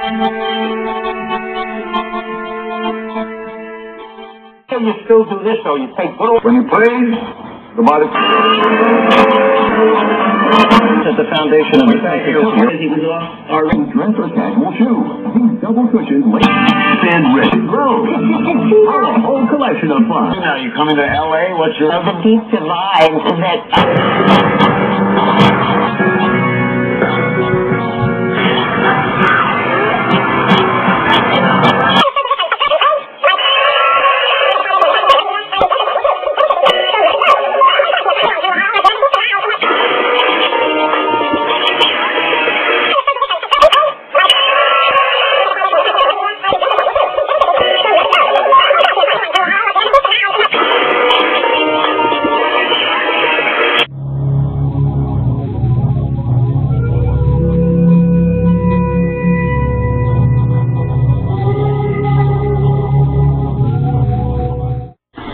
You still do this, though. You take little... When you praise, the body... At the foundation of the Our dress or casual shoe. These double cushions... Stand ready. Grow. A whole collection of fun. Now, you coming to L.A.? What's your... The deep divide that...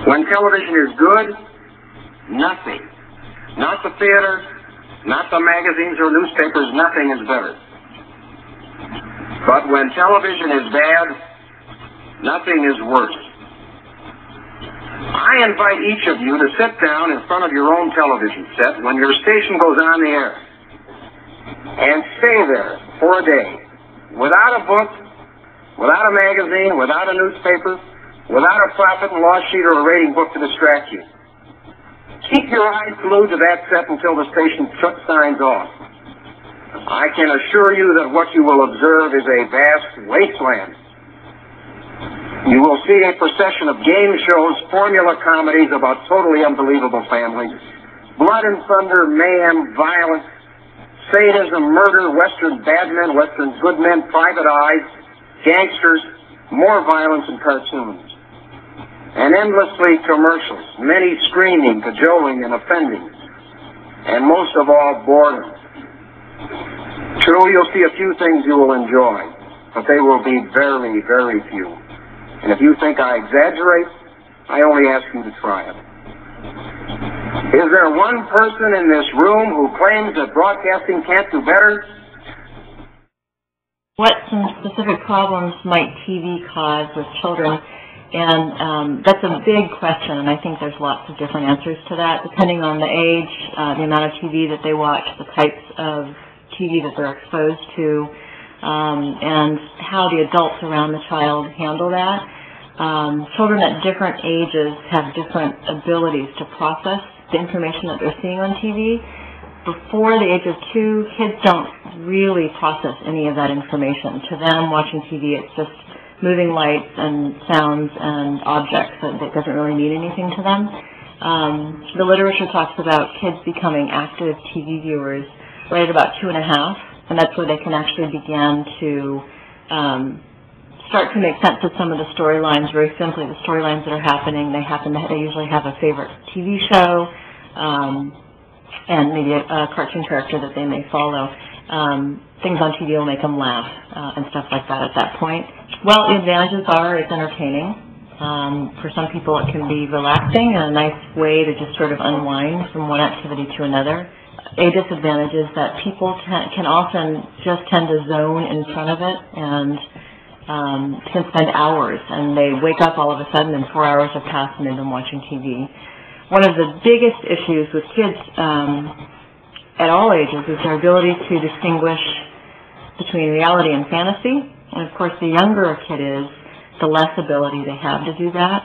When television is good, nothing, not the theater, not the magazines or newspapers, nothing is better. But when television is bad, nothing is worse. I invite each of you to sit down in front of your own television set when your station goes on the air and stay there for a day without a book, without a magazine, without a newspaper, without a profit and loss sheet or a rating book to distract you. Keep your eyes glued to that set until the station signs off. I can assure you that what you will observe is a vast wasteland. You will see a procession of game shows, formula comedies about totally unbelievable families, blood and thunder, mayhem, violence, sadism, murder, Western bad men, Western good men, private eyes, gangsters, more violence and cartoons. And endlessly commercials, many screaming, cajoling, and offending. And most of all, boredom. True, you'll see a few things you will enjoy, but they will be very, very few. And if you think I exaggerate, I only ask you to try it. Is there one person in this room who claims that broadcasting can't do better? What some specific problems might TV cause with children? And that's a big question, and I think there's lots of different answers to that, depending on the age, the amount of TV that they watch, the types of TV that they're exposed to, and how the adults around the child handle that. Children at different ages have different abilities to process the information that they're seeing on TV. Before the age of 2, kids don't really process any of that information. To them, watching TV, it's just moving lights and sounds and objects, and it doesn't really mean anything to them. The literature talks about kids becoming active TV viewers right at about 2 and a half, and that's where they can actually begin to start to make sense of some of the storylines. Very simply, the storylines that are happening, they usually have a favorite TV show, and maybe a cartoon character that they may follow. Things on TV will make them laugh and stuff like that at that point. Well, the advantages are it's entertaining. For some people it can be relaxing and a nice way to just sort of unwind from one activity to another. A disadvantage is that people can often just tend to zone in front of it and can spend hours, and they wake up all of a sudden and 4 hours have passed and they've been watching TV. One of the biggest issues with kids at all ages is their ability to distinguish between reality and fantasy. And of course, the younger a kid is, the less ability they have to do that.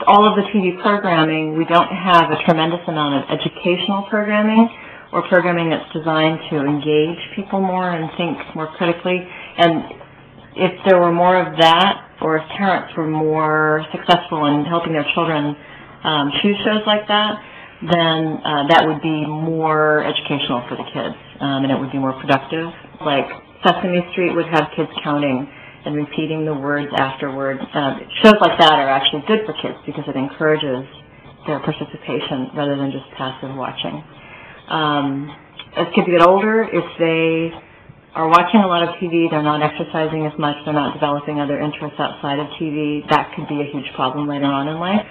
All of the TV programming, we don't have a tremendous amount of educational programming or programming that's designed to engage people more and think more critically. And if there were more of that, or if parents were more successful in helping their children choose shows like that, then that would be more educational for the kids, and it would be more productive. Like Sesame Street would have kids counting and repeating the words afterward. Shows like that are actually good for kids because it encourages their participation rather than just passive watching. As kids get older, if they are watching a lot of TV, they're not exercising as much, they're not developing other interests outside of TV, that could be a huge problem later on in life.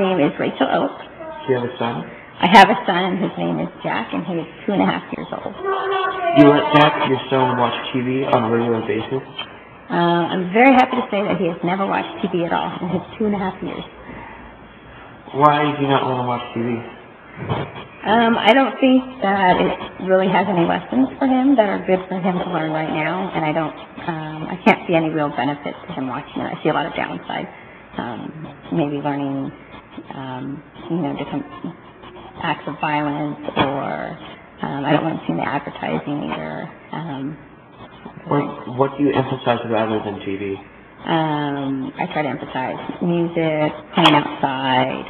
name is Rachel Oak. Do you have a son? I have a son, and his name is Jack, and he is 2.5 years old. You let Jack, your son, watch TV on a regular basis? I'm very happy to say that he has never watched TV at all in his 2.5 years. Why do you not let him watch TV? I don't think that it really has any lessons for him that are good for him to learn right now, and I can't see any real benefit to him watching it. I see a lot of downside. Maybe learning, different acts of violence, or I don't want to see the advertising either. What do you emphasize rather than TV? I try to emphasize music, playing outside,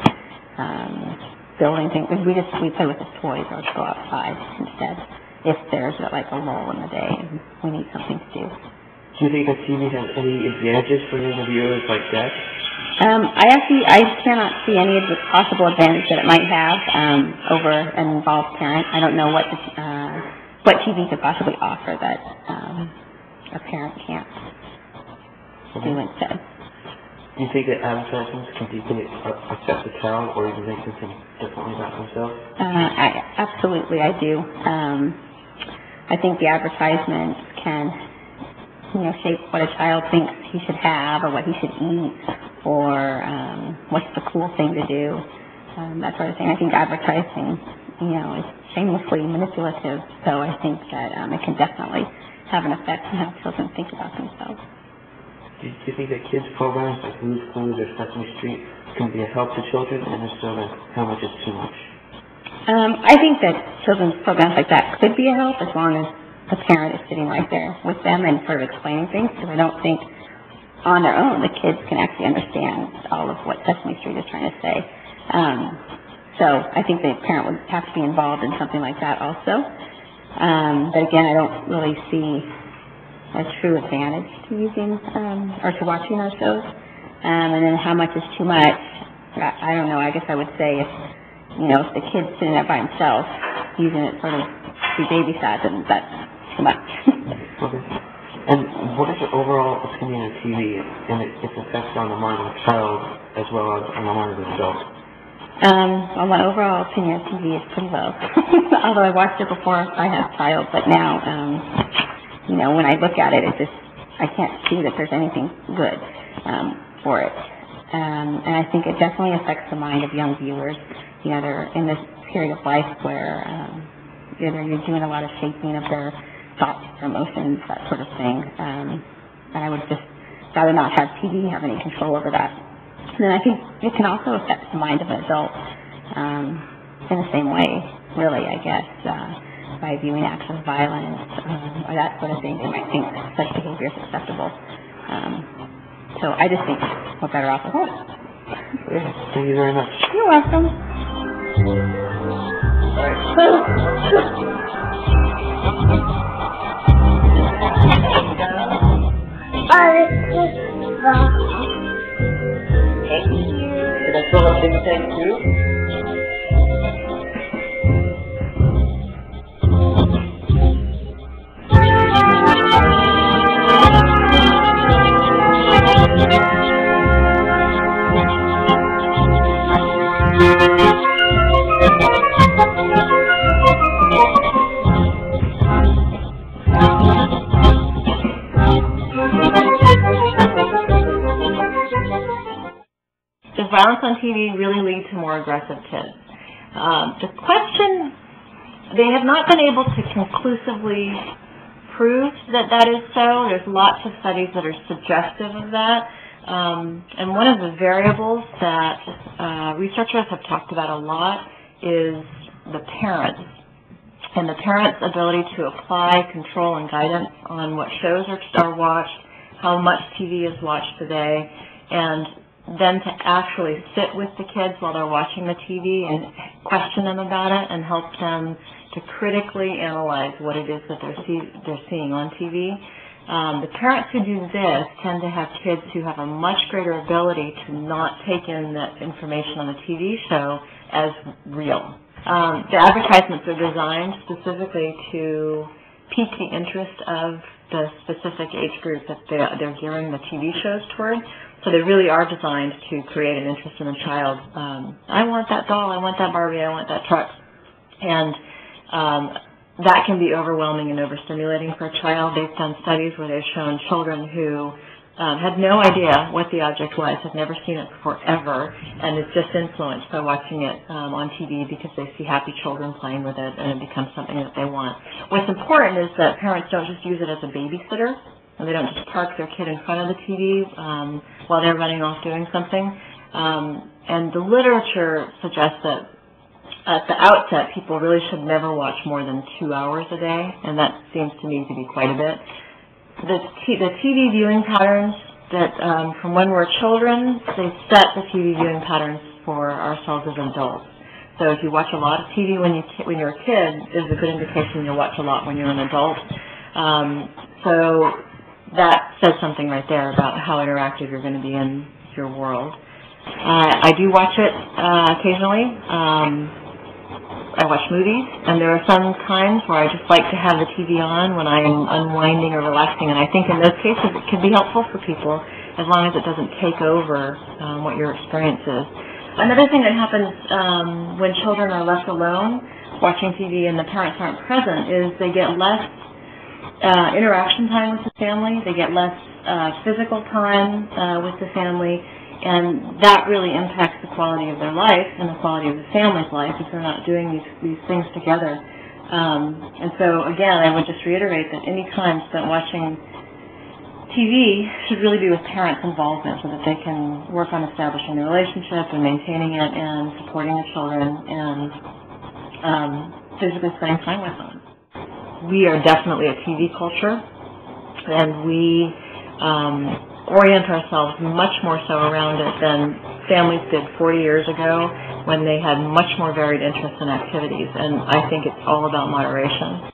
building things. We play with his toys or go outside instead if there's like a lull in the day and we need something to do. Do you think that TV has any advantages for young viewers like that? I cannot see any of the possible advantage that it might have over an involved parent. I don't know what TV could possibly offer that a parent can't do instead. Do you think that advertisements can deeply affect the child or even make them think differently about themselves? Absolutely, I do. I think the advertisements can, shape what a child thinks he should have or what he should eat or what's the cool thing to do, that sort of thing. I think advertising, is shamelessly manipulative, so I think that it can definitely have an effect on how children think about themselves. Do you think that kids' programs like Blue's Clues or Sesame Street can be a help to children, and if so, then how much is too much? I think that children's programs like that could be a help as long as the parent is sitting right there with them and sort of explaining things, because I don't think on their own the kids can actually understand all of what Sesame Street is trying to say. So I think the parent would have to be involved in something like that also. But again, I don't really see a true advantage to using or to watching our shows. And then how much is too much? I don't know. I guess I would say if the kid's sitting there by himself using it sort of to babysat, then that's too much. Okay. And what is your overall opinion of TV and its effects on the mind of a child as well as on the mind of an adult? Well, my overall opinion of TV is pretty low. Although I watched it before I had a child, but now, when I look at it, I can't see that there's anything good for it. And I think it definitely affects the mind of young viewers. They're in this period of life where either you're doing a lot of shaping of their thoughts, their emotions, that sort of thing. And I would just rather not have TV have any control over that. And then I think it can also affect the mind of an adult in the same way, really, I guess, by viewing acts of violence or that sort of thing. They might think such behavior is acceptable. So I just think we're better off with it. Yeah, thank you very much. You're welcome. Thank you. Did I fill up big tank too? Does violence on TV really lead to more aggressive kids? The question, they have not been able to conclusively prove that that is so. There's lots of studies that are suggestive of that. And one of the variables that researchers have talked about a lot is the parents. And the parents' ability to apply control and guidance on what shows are watched, how much TV is watched today, and then to actually sit with the kids while they're watching the TV and question them about it and help them to critically analyze what it is that they're seeing on TV. The parents who do this tend to have kids who have a much greater ability to not take in the information on the TV show as real. The advertisements are designed specifically to pique the interest of the specific age group that they're gearing the TV shows toward. So they really are designed to create an interest in a child. I want that doll, I want that Barbie, I want that truck. And that can be overwhelming and overstimulating for a child. They've done studies where they've shown children who had no idea what the object was, have never seen it before ever, and is just influenced by watching it on TV because they see happy children playing with it and it becomes something that they want. What's important is that parents don't just use it as a babysitter, and they don't just park their kid in front of the TV while they're running off doing something. And the literature suggests that at the outset, people really should never watch more than 2 hours a day, and that seems to me to be quite a bit. The TV viewing patterns that from when we're children, they set the TV viewing patterns for ourselves as adults. So if you watch a lot of TV when you're a kid, is a good indication you'll watch a lot when you're an adult. So that says something right there about how interactive you're going to be in your world. I do watch it occasionally. I watch movies, and there are some times where I just like to have the TV on when I'm unwinding or relaxing, and I think in those cases it can be helpful for people as long as it doesn't take over what your experience is. Another thing that happens when children are left alone watching TV and the parents aren't present is they get less interaction time with the family, they get less physical time with the family, and that really impacts the quality of their life and the quality of the family's life if they're not doing these things together. And so, again, I would just reiterate that any time spent watching TV should really be with parents' involvement so that they can work on establishing the relationship and maintaining it and supporting the children and physically spending time with them. We are definitely a TV culture, and we orient ourselves much more so around it than families did 40 years ago when they had much more varied interests and activities, and I think it's all about moderation.